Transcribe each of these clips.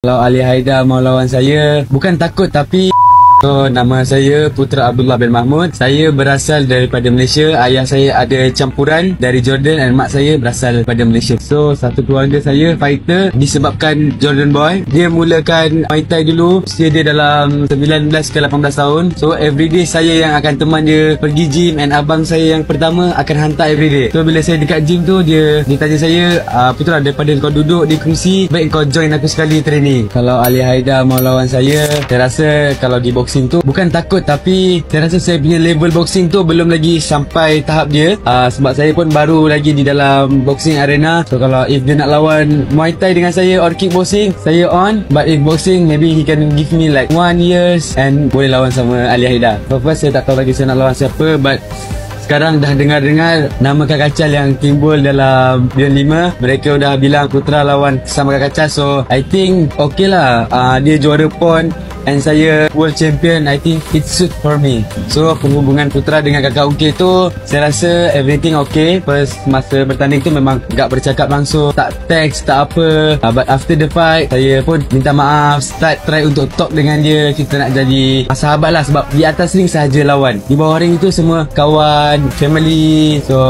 Kalau Ali Haidar mau lawan saya, bukan takut tapi nama saya Putra Abdullah bin Mahmud. Saya berasal daripada Malaysia. Ayah saya ada campuran dari Jordan dan mak saya berasal daripada Malaysia. So, satu keluarga saya fighter disebabkan Jordan Boy. Dia mulakan Muay Thai dulu. Usia dia dalam 19 ke 18 tahun. So, everyday saya yang akan teman dia pergi gym, and abang saya yang pertama akan hantar everyday. So, bila saya dekat gym tu, dia tanya saya, Putra, daripada kau duduk di kerusi, baik kau join aku sekali training. Kalau Ali Haidar mau lawan saya rasa kalau di boxing tu bukan takut tapi saya rasa saya punya level boxing tu belum lagi sampai tahap dia. Sebab saya pun baru lagi di dalam boxing arena. So kalau if dia nak lawan Muay Thai dengan saya or kickboxing, saya on. But if boxing, maybe he can give me like 1 years and boleh lawan sama Ali Haidar. So first saya tak tahu lagi saya nak lawan siapa, but sekarang dah dengar-dengar nama Kak Kacal yang timbul dalam Beyond 5. Mereka dah bilang Putra lawan sama Kak Kacal. So I think okay lah. Dia juara PON and saya world champion. I think it suit for me. So hubungan Putra dengan Kakak Ungkit tu, saya rasa everything okay. First masa bertanding tu memang gak bercakap langsung, tak text, tak apa. But after the fight, saya pun minta maaf, start try untuk talk dengan dia. Kita nak jadi sahabat lah. Sebab di atas ring sahaja lawan, di bawah ring itu semua kawan, family. So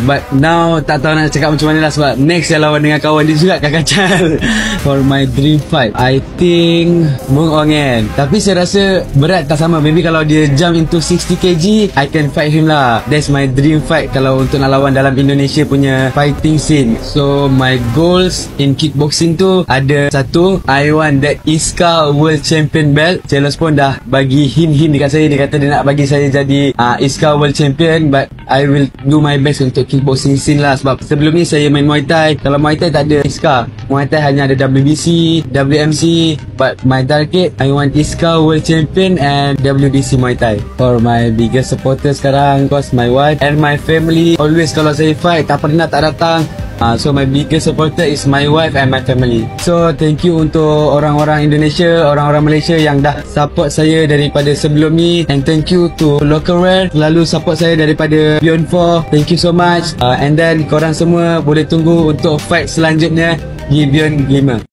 but now tak tahu nak cakap macam mana lah. Sebab next saya lawan dengan kawan dia juga, Kak Kacal. For my dream fight, I think Mung Ongen. Tapi saya rasa berat tak sama. Maybe kalau dia jump into 60 kg, I can fight him lah. That's my dream fight kalau untuk nak lawan dalam Indonesia punya fighting scene. So my goals in kickboxing tu ada satu, I want that ISKA World Champion belt. Challenge pun dah bagi hint dekat saya. Dia kata dia nak bagi saya jadi ISKA World Champion. But I will do my best untuk kickboxing scene lah. Sebab sebelum ni saya main Muay Thai. Kalau Muay Thai tak ada ISKA, Muay Thai hanya ada WBC, WMC. But my target, I want ISKA World Champion and WDC Muay Thai. For my biggest supporter sekarang, of course my wife and my family. Always kalau saya fight, tak pernah tak datang. So my biggest supporter is my wife and my family. So thank you untuk orang-orang Indonesia, orang-orang Malaysia yang dah support saya daripada sebelum ni. And thank you to Lokalwear, selalu support saya daripada Beyond 4. Thank you so much. And then korang semua boleh tunggu untuk fight selanjutnya di Beyond 5.